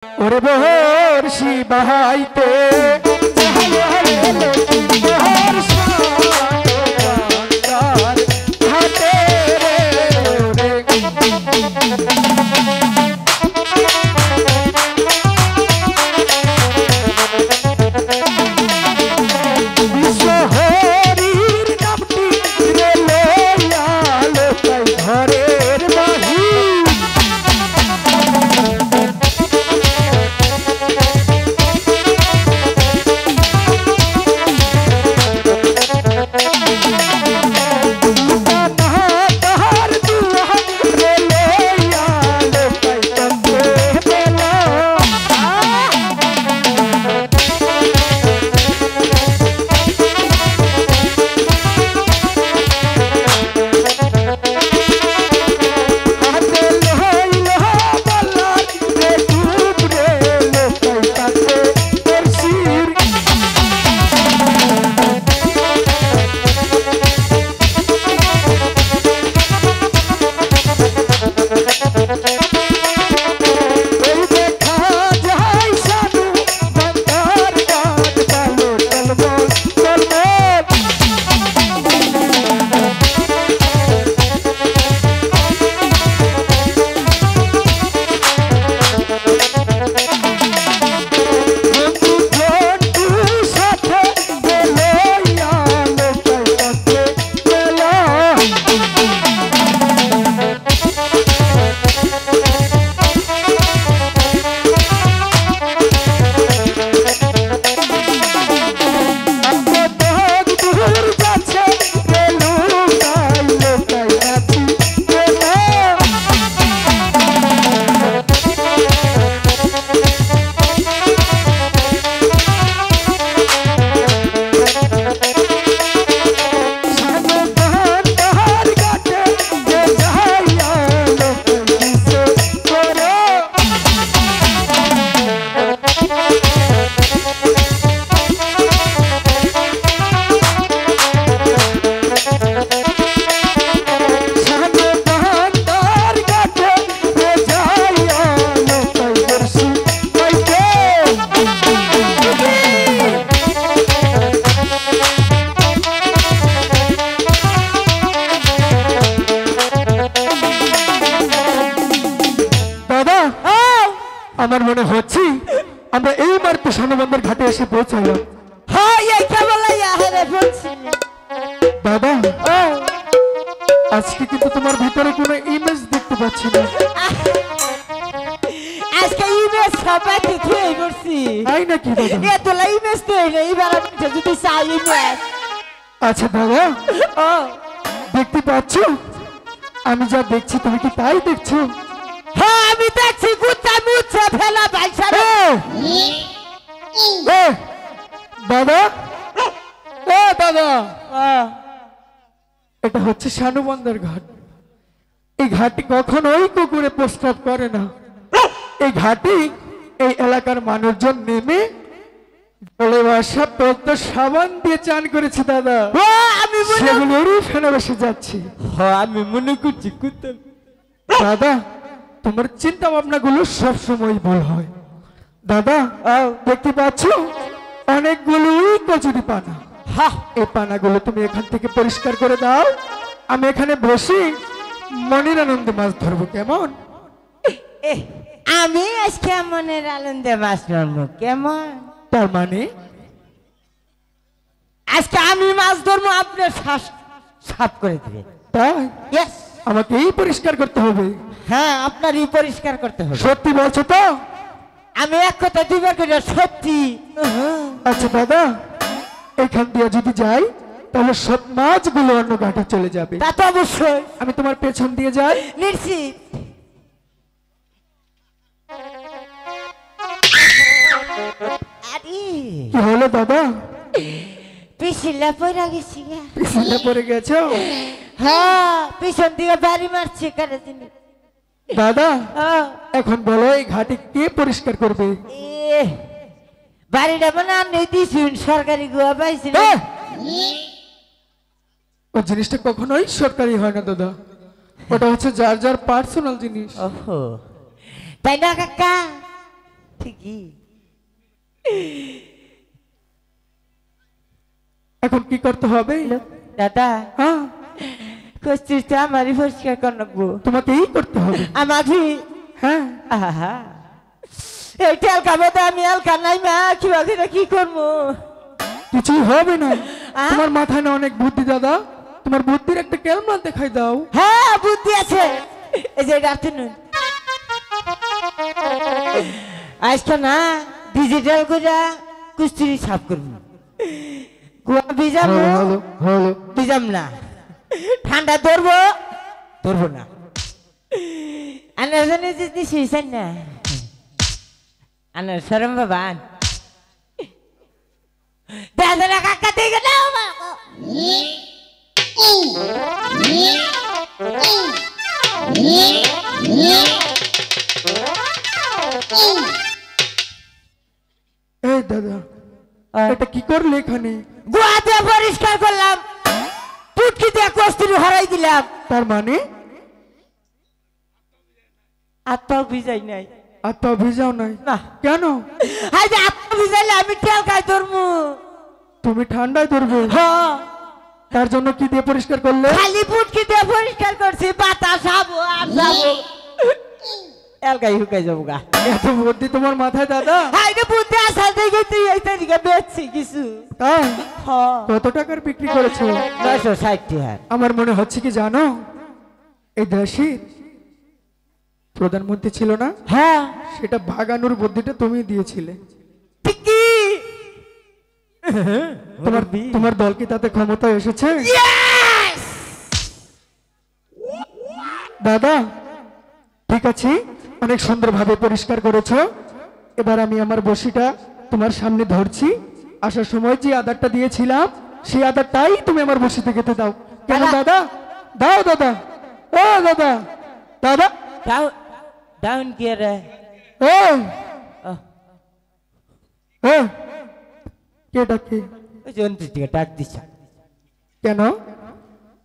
ওরে বহর্ষি বাহাইতে হাতে রে বিশ্বহরির নামটি রে লইয়া লোকাই ঘরের বাহি আমার মনে হচ্ছে আমরা এইবার কৃষ্ণবন্ধের ঘাটে এসে পৌঁছালাম। দাদা আজকে কিন্তু তোমার ভিতরে কোনো ইমেজ দেখতে পাচ্ছি না। আজকে ইমেজ সবাই দেখে করছি তাই নাকি দাদা? এতলা ইমেজ তো এইবার আমি যদি চাই ইমেজ। আচ্ছা দাদা দেখতে পাচ্ছ? আমি যা দেখছি তুমি কি তাই দেখছো? হ্যাঁ আমি দেখছি গুচ্ছা মুচ্ছা ফেলা বাইসা দাদা দাদা এটা হচ্ছে শানুবন্ধের ঘাট। এই ঘাটটি কখনোই কুকুরে প্রস্তাব করে না। এই ঘাটে এই এলাকার মানুষজন নেমে জলে বসা পদ্ম সাবান দিয়ে চান করেছে দাদা। আমি সেগুলোরই ফেলে বসে যাচ্ছি। আমি মনে করছি দাদা তোমার চিন্তা ভাবনা গুলো সবসময় ভুল হয়। দাদা দেখতে পাচ্ছ অনেকগুলোই কচুরি পানা। এই পানাগুলো তুমি এখান থেকে পরিষ্কার করে দাও। আমি এখানে বসে মনের আনন্দে মাছ ধরবো, কেমন? আমি আজকে মনের আনন্দে মাছ ধরবো, কেমন? তার মানে আজকে আমি মাছ ধরবো, আপনি সাফ করে দিবেন। তাই ইয়েস, আমাকেই পরিষ্কার করতে হবে। হ্যাঁ আপনারই পরিষ্কার করতে হবে। সত্যি বলছো তো? আমি এক কথা দুইবার করে সত্যি। আচ্ছা দাদা এখান দিয়ে যদি যাই তাহলে সব মাছগুলো অন্য ঘাটে চলে যাবে। তা তো অবশ্যই। আমি তোমার পেছন দিয়ে যাই। নিশ্চিত। কি হলো দাদা? পিছলা পড়ে গেছি। পিছলে পড়ে গেছো? হ্যাঁ পিছন দিকে বাড়ি মারছে কারে দিন। দাদা এখন বলো এই ঘাটে কে পরিষ্কার করবে? বাড়িটা মানে আমি দিছি সরকারি গুয়া পাইছি। ওই জিনিসটা কখনোই সরকারি হয় না দাদা, ওটা হচ্ছে যার যার পার্সোনাল জিনিস। ওহো তাই না কাকা? কি এখন কি করতে হবে? দাদা হ্যাঁ, কষ্টিটা আমারই পরিষ্কার করে নেবো। তোমাকেই করতে হবে। আমাকে হ্যাঁ, আহা এই তেল খাবো আমি আলকা নাই মা কিভাবে কি করবো? কিছুই হবে না। আ? তোমার মাথায় না অনেক বুদ্ধি দাদা, তোমার বুদ্ধির একটা ক্যালমা দেখাই দাও। হ্যাঁ বুদ্ধি আছে। এই যে আফটারনুন আজকে না ডিজিটাল করে কুস্তির সাফ করবো। গুয়া ভিজাবো, হলো ভিজাম না, ঠান্ডা ধরবো ধরবো না। আনার জন্য যদি শুয়েছেন না আনার সরম বাবা দাদা কাকা দিয়ে গেল এই দাদা, এটা কি করলে এখানে? গুয়া দিয়ে পরিষ্কার করলাম, পুটকি দিয়ে কস্তুরি হরাই দিলাম। তার মানে আত্মাও ভিজাই নাই। আর তা ভিজাও নাই না কেন? হাই যে আত্মা ভিজাইলে আমি তেল খাই ধরবো। তুমি ঠান্ডায় ধরবে, হ্যাঁ তার জন্য কি দিয়ে পরিষ্কার করলে? খালি পুটকি দিয়ে পরিষ্কার করছি, বাতাস আবো আর যাবো এলকাই হুকাই যাবো গা। এত বুদ্ধি তোমার মাথায় দাদা? হাই রে বুদ্ধি আসার দেখে তুই এই তারিখে বেচছি কিছু। তাই? হ্যাঁ কত টাকার বিক্রি করেছো? 960 টাকা। আমার মনে হচ্ছে কি জানো, এই দেশের প্রধানমন্ত্রী ছিল না, হ্যাঁ সেটা ভাগানোর বুদ্ধিটা তুমি দিয়েছিলে। ঠিকই। তোমার তোমার দল কি তাতে ক্ষমতা এসেছে? Yes! দাদা ঠিক আছে, অনেক সুন্দরভাবে পরিষ্কার করেছো। এবার আমি আমার বসিটা তোমার সামনে ধরছি। আসার সময় যে আদারটা দিয়েছিলাম সেই আদারটাই তুমি আমার বসিতে খেতে দাও। কেন দাদা? দাও দাদা, ও দাদা, দাদা ডাউন কি রে? ও ও, কে ডাকে? ওই যে 29 টাকা ডাক দিছ। কেন?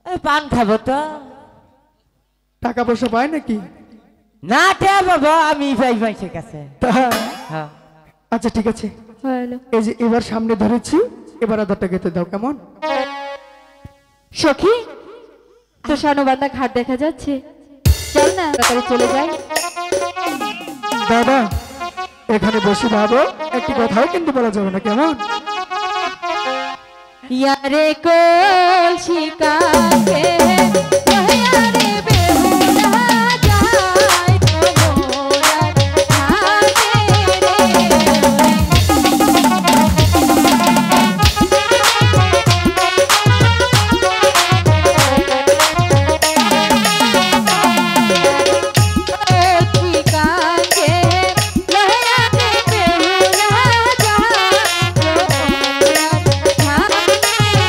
এই পান খাবো তো। টাকা পয়সা পায় নাকি? না টে বাবা আমি পাই পাইছে কাছে। তাই? হ্যাঁ আচ্ছা ঠিক আছে, এই যে এবার সামনে ধরেছি, এবার আদারটা খেতে দাও। কেমন? সখী তো সানুবান্ধা ঘাট দেখা যাচ্ছে, চল না তাড়াতাড়ি চলে যাই। দাদা এখানে বসে ভাবো, একটি কথাও কিন্তু বলা যাবে না। কেমন? ইয়ারে কলসি কাকে ওয়ারে বেহুলা যায় মোরা থাকে রে কলসি কাকে ওয়ারে বেহুলা যায় মোরা থাকে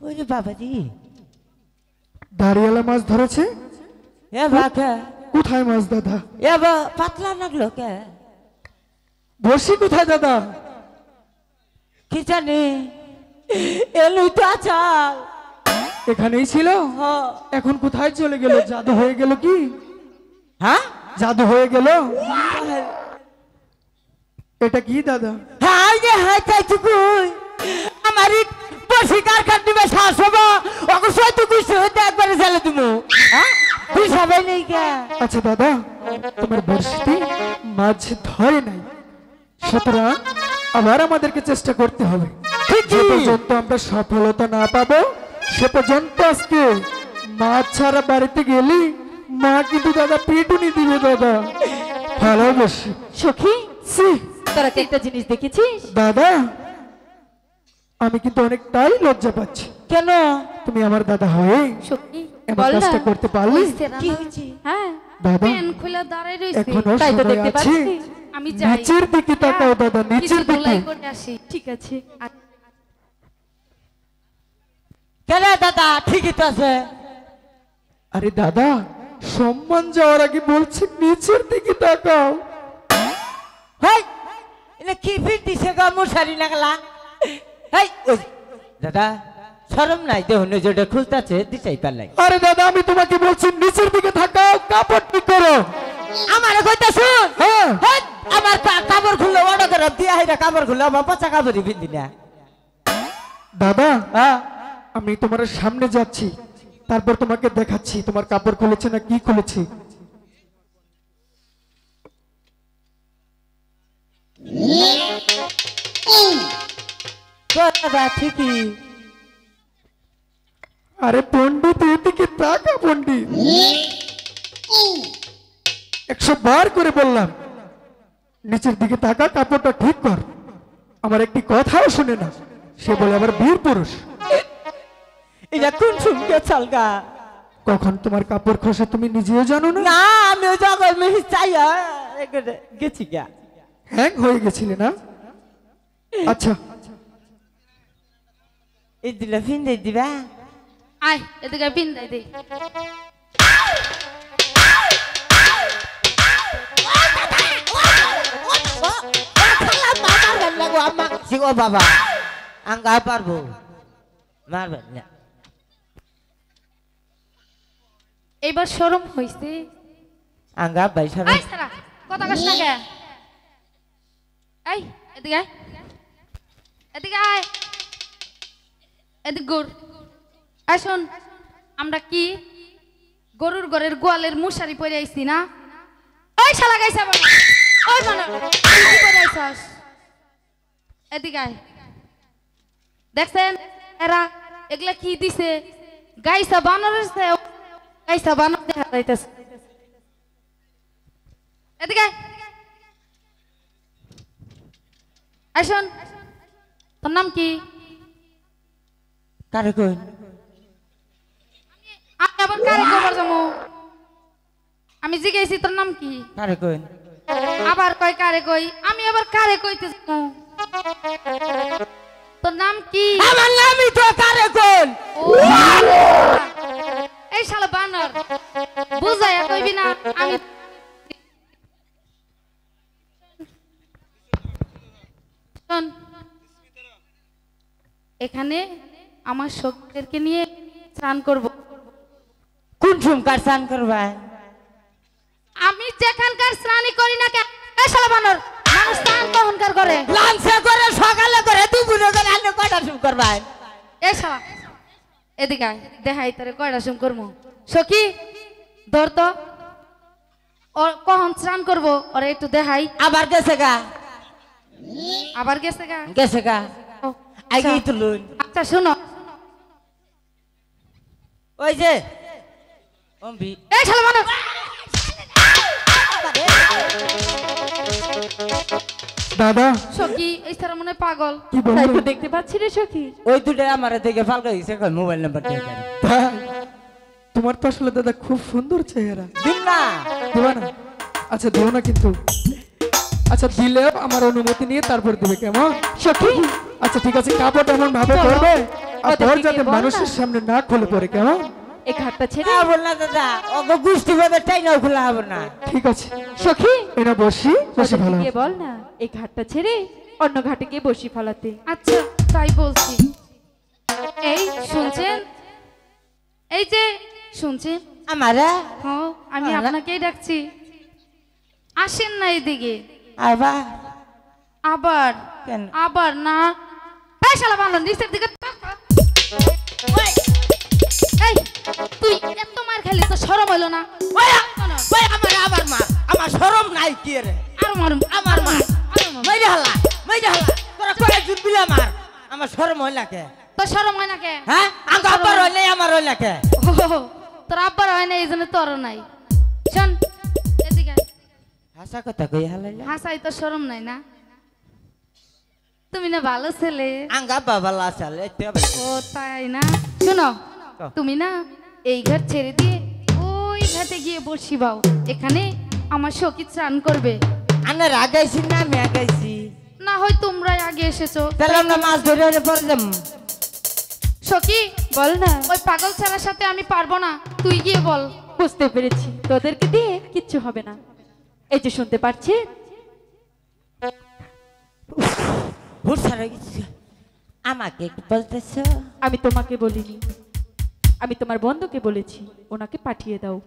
ওরে বাবাজি দাঁড়িয়ালা মাছ ধরেছে। এ বাঘা কোথায় মাছ দাদা? এ পাতলা লাগলো কে বসি কোথায় দাদা? কি জানি এলুই তো আচাল এখানেই ছিল। এখন কোথায় চলে গেল? জাদু হয়ে গেল কি? হ্যাঁ জাদু হয়ে গেল। এটা কি দাদা? হাই রে হাই চাইছুকুই আমার বসি কারখান দিবে শ্বাস হবো ওকে সত্যি কিছু হতে একবারে জ্বালে তুমি হ্যাঁ তুই সবাই নেই কে আচ্ছা দাদা, তোমার বর্ষিতে মাছ ধরে নাই, সুতরাং আবার আমাদেরকে চেষ্টা করতে হবে। যে পর্যন্ত আমরা সফলতা না পাবো সে পর্যন্ত আজকে মাছ ছাড়া বাড়িতে গেলে মা কিন্তু দাদা পিটুনি দিবে দাদা। ভালোবাসি সখী ছি, তোরা কি একটা জিনিস দেখেছিস? দাদা আমি কিন্তু অনেকটাই লজ্জা পাচ্ছি। কেন তুমি আমার দাদা হয়ে সখী এমন বল না কাজটা করতে পারলে? কি হয়েছে? হ্যাঁ দাদা পেন খুলে দাঁড়ায় রইছে এখনো তাই তো সময় দেখতে আছে। পাচ্ছি। আমি যাই নিচের দিকে তাকাও দাদা, নিচের কিছু দিকে। ধুলাই করে আসি। ঠিক আছে কেন দাদা ঠিকই তো আছে আরে দাদা সম্মান যাওয়ার আগে বলছি নিচের দিকে তাকাও। হাই এটা কি ফিট দিছে গা মশারি লাগালা হাই ওই দাদা শরম নাই দেখুন যেটা খুলতাছে দিছাই পারলাই আরে দাদা আমি তোমাকে বলছি নিচের দিকে তাকাও, কাপড় ঠিক করো। আমারে কইতা শুন হ্যাঁ হাই আমার কাপড় খুললো ওটা করে দিয়া হাইরা কাপড় খুললো আমার পচা কাপড়ই পিন্দি না দাদা হ্যাঁ আমি তোমার সামনে যাচ্ছি, তারপর তোমাকে দেখাচ্ছি তোমার কাপড় খুলেছে না কি খুলেছে। দাদা ঠিকই আরে পণ্ডিত এদিকে তাকা পণ্ডিত, 100 বার করে বললাম নিচের দিকে তাকা, কাপড়টা ঠিক কর। আমার একটি কথাও শুনে না, সে বলে আবার বীর পুরুষ। এটা কোন শুনকে চালগা কখন তোমার কাপড় খসে তুমি নিজেও জানো না। না আমি ওই জগৎ মেহি চাই গেছি গা হ্যাং হয়ে গেছিলে না? আচ্ছা এই দিলে ফিন্দে দিবা আয় এদিকে পিন দে দে ও বাবা আঙ্গা পারবো মারবেন না এবার শরম হইছে। আঙ্গা ভাই সারা আয় সারা কথা কস না কে? এই এদিকে আয় এদিকে আয় এদিকে গরু আয় শোন আমরা কি গরুর ঘরের গোয়ালের মশারি পরে আইছি না? ওই শালা গাইছা বাবা ওই মানে তুই কি পরে আইছস? এদিকে আয় দেখছেন এরা এগুলা কি দিছে? গাইছা বানরের গাইছা বানর দেখা যাইতেছে। এদিকে আয়। আয় শোন তোর নাম কি? কারে কইন আমি আবার কারে খবর যাবো? আমি জিজ্ঞেসি তোর নাম কি? কারে কইন আবার কই কারে কই? আমি আবার কারে কইতে যাবো? তোর নাম কি? আমার নামই তো কারে কইন ও, এই শালা বানর বুঝাইয়া কইবি না? আমি শোন, এখানে আমার শক্তিদেরকে নিয়ে স্নান করব। কোন সুমকার স্নান করবা আমি যেখানকার স্নানই করি না কেন এই শালা বানর মানুষ স্নান কখনকার করে? লাঞ্চে করে সকালে করে দুপুরে করে আন্য কয়টা সুম করবা এই শালা এদিকে আয়, দেখাই তোরে কয়টা সুম করবো। সখী ধর তো ও কখন স্নান করবো ওরে একটু দেখাই। আবার গেছে গা আবার গেছে গা? গেছে গা ও, আগে আচ্ছা। তুলুন আচ্ছা শুনো ওই যে অম্বি এই শালা বানর দাদা সখী এই সারা মনে হয় পাগল। কি বলবো? তাই তো দেখতে পাচ্ছি রে সখী। ওই দুটো আমার দেখে ফালকা হয়েছে মোবাইল নাম্বার দিয়ে দেন। তাই? তোমার তো আসলে দাদা খুব সুন্দর চেহারা। দিন না দেবা না? আচ্ছা দিও না কিন্তু। আচ্ছা দিলেও আমার অনুমতি নিয়ে তারপর দেবে, কেমন? সখী আচ্ছা ঠিক আছে, কাপড় এমন ভাবে চলো। করবে আর ওদেরকে তোর গিয়ে যাতে বল না। মানুষের সামনে না খুলে পড়ে, কেমন? এই ঘাটটা ছেড়ে হবো না দাদা, ওকে গোষ্ঠী ভাবে তাই নাও খোলা হবো না। ঠিক আছে, সখী এটা বসি ওদেরকে ভালো গিয়ে বল না এই ঘাটটা ছেড়ে অন্য ঘাটে গিয়ে বসি ফেলাতে। আচ্ছা তাই বলছি। এই শুনছেন, এই যে শুনছেন, আমারা হ্যাঁ আমি আরে। আপনাকেই ডাকছি, আসেন না এদিকে। আবার আবার কেন? আবার না, এই শালা বান্দর নিচের দিকে তাকা। ওই, এই তুই এত মার খাইলি তো শরম হইলো না? ওই আমার আবার মার, আমার শরম নাই কি রে? আর মারুম, আমার মার, আরো মারুম। মাইরে হালা, তোরা কয়ে জুটবিলা মার, আমার শরম হয় না কে? তো শরম হয় না কে? হ্যাঁ, আমার আব্বার হয় নাই, আমার হয় না কে? ও, তোর আব্বার হয় না এই জন্য তোর নাই। শোন এদিকে আয়। হাসা কথা কই হালাইলা? হাসাই তো শরম নাই না? তুমি না ভালো ছেলে। আঙ্গা বাবা লাসালে তেবে। ও তাই না? শোনো, কও। তুমি না এই ঘাট ছেড়ে দিয়ে ওই ঘাটে গিয়ে বসি বাও, এখানে আমার সখী স্নান করবে। আনে রাগাইছি না আমি আগাইছি? না হয় তোমরাই আগে এসেছো। তাহলে আমরা মাছ ধরে ধরে পরে যাম। সখী বল না। ওই পাগল ছেলের সাথে আমি পারবো না, তুই গিয়ে বল। বুঝতে পেরেছি, তোদেরকে দিয়ে কিচ্ছু হবে না। এই যে শুনতে পাচ্ছেন, ভুল সারা গেছি। আমাকে কি বলতেছো? আমি তোমাকে বলিনি, আমি তোমার বন্ধুকে বলেছি ওনাকে পাঠিয়ে দাও।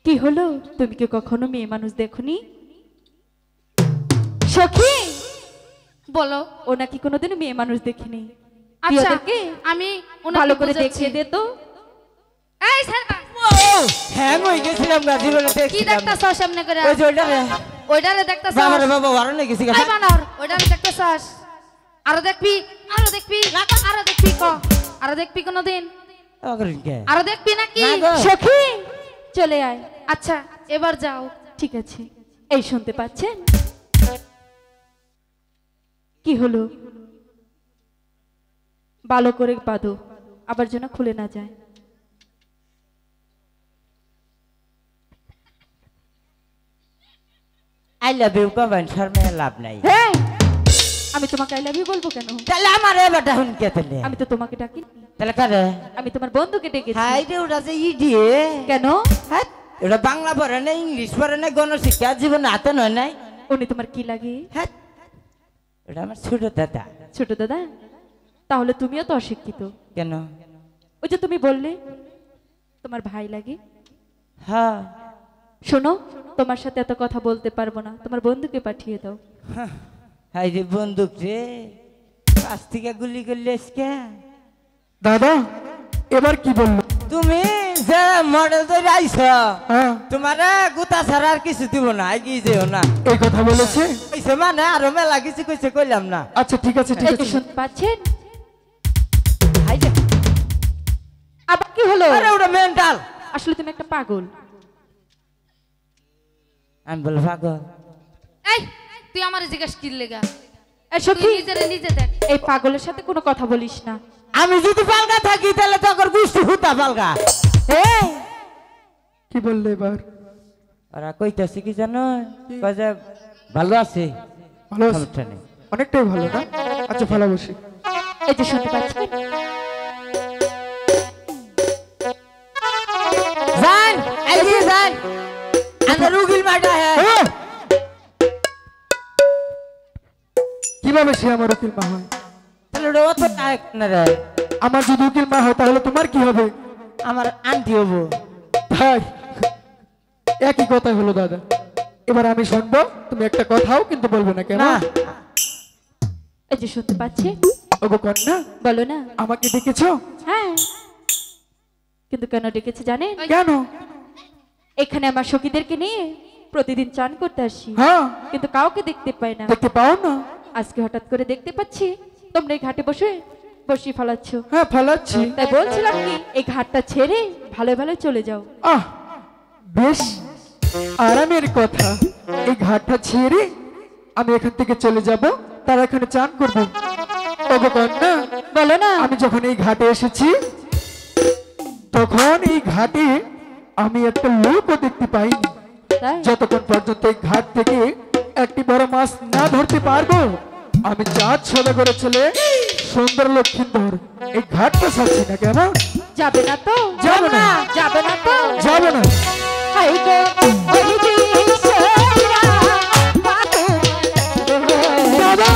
কি হলো, তুমি কি কখনো মেয়ে মানুষ দেখনি? সখী, বলো। ওনাকে কোনোদিন মেয়ে মানুষ দেখিনি। তুই আচ্ছা ওদেরকে আমি ওনাকে ভালো করে বুঝাচ্ছি। দেখিয়ে দে তো। এই ছাড়া, ও হ্যাঁ মই গেছিলাম না জীবনে কি দেখছিলাম। দেখতাছস সামনে করে? ওই যে ওইটা রে। ওইটারে দেখতাছস? বাবা রে বাবা ওয়ারনে গেছি এই কথা। বানর, ওইটারে দেখতাছস? আরো দেখবি, আরো দেখবি, আরো দেখবি ক, আরো দেখবি কোনদিন? ওগরিন কে? আরো দেখবি নাকি? না গো। সখী, চলে আয়। আচ্ছা এবার যাও। ঠিক আছে। এই শুনতে পাচ্ছেন, কি হলো? ভালো করে বাঁধো, আবার যেন খুলে না যায়। আই লাভ ইউ কবেন শর্মে লাভ নাই। হ্যাঁ, আমি তোমাকে আই লাভ ইউ বলবো কেন? তাহলে আমার এবারটা হুন কে তাহলে? আমি তো তোমাকে ডাকি, তাহলে কারে? আমি তোমার বন্ধুকে ডেকেছি। হাই রে ওটা যে ইডিয়ে। কেন? হ্যাঁ ওটা বাংলা পড়ে না, ইংলিশ পড়ে না, গণশিক্ষা জীবনে হাতে নয় নাই। উনি তোমার কি লাগে? হ্যাঁ ওটা আমার ছোট দাদা। ছোট দাদা? তাহলে তুমিও তো অশিক্ষিত। কেন? ওই যে তুমি বললে তোমার ভাই লাগে। হ্যাঁ শোনো, তোমার সাথে এত কথা বলতে পারবো না, তোমার বন্ধুকে পাঠিয়ে দাও। হাই রে বন্দুক রে, পাশ থেকে গুলি করলে কে? দাদা এবার কি বললো? তুমি যে মডেল তৈরি আইছ, হ্যাঁ, তোমার গুতা ছাড়া আর কিছু দিব না, এগিয়ে যেও না। এই কথা বলেছে। কইছে মানে আরো মেলা কিছু কইছে, কইলাম না। আচ্ছা ঠিক আছে, ঠিক এই যে আছে। শুনতে পাচ্ছেন, হাই রে, আবার কি হলো? আরে ওটা মেন্টাল। আসলে তুমি একটা পাগল। আমি বল পাগল। এই তুই আমার জিজ্ঞেস কি লেগা? এই তুই সখী, নিজেরে নিজে দেখ। এই পাগলের সাথে কোনো কথা বলিস না। আমি যদি পালগা থাকি তাহলে তোর গুষ্টি হুতা পালগা। কি বললে এবার? ওরা কইতাছে কি জানো, কয় যে ভালো আছে, ভালো আছে? সমস্যা নেই। অনেকটাই ভালো না? আচ্ছা ভালো বসি। এই যে শুনতে পাচ্ছেন, জান এগিয়ে যান, আমরা রুগীর মাটা হ্যাঁ। হ্যাঁ! কিভাবে সে আমার উকিল মা হয়? তাহলে ওটা অত টাক না রে, আমার যদি উকিল মা হয় তাহলে তোমার কি হবে? আমার আন্টি হবো। ভাই একই কথাই হলো দাদা। এবার আমি শুনবো, তুমি একটা কথাও কিন্তু বলবে না, কেন? না এই যে শুনতে পাচ্ছেন, ওগো কন্যা, বলো না। আমাকে ডেকেছো? হ্যাঁ, কিন্তু কেন ডেকেছে জানেন? কেন? এখানে আমার সখীদেরকে নিয়ে প্রতিদিন চান করতে আসি, হ্যাঁ, কিন্তু কাউকে দেখতে পাই না। দেখতে পাও না? আজকে হঠাৎ করে দেখতে পাচ্ছি তোমরা এই ঘাটে বসে বসি ফেলাচ্ছ। হ্যাঁ ফেলাচ্ছি। তাই বলছিলাম কি, এই ঘাটটা ছেড়ে ভালো ভালো চলে যাও। আহ বেশ আরামের কথা। এই ঘাটটা ছেড়ে আমি এখান থেকে চলে যাব, তারা এখানে চান করবো। ওগো কন্যা, বলো না। আমি যখন এই ঘাটে এসেছি তখন এই ঘাটে আমি একটা লোকও দেখতে পাইনি। তাই? যতক্ষণ পর্যন্ত এই ঘাট থেকে একটি বড় মাছ না ধরতে পারবো আমি চাঁদ সদা করে ছেলে সুন্দর লক্ষ্মীন্দর এই ঘাটটা ছাড়ছি না কেন? যাবে না তো? যাবে না। যাবে না তো? যাবে না। হাই গো ওই যে সেরা পাগল। দাদা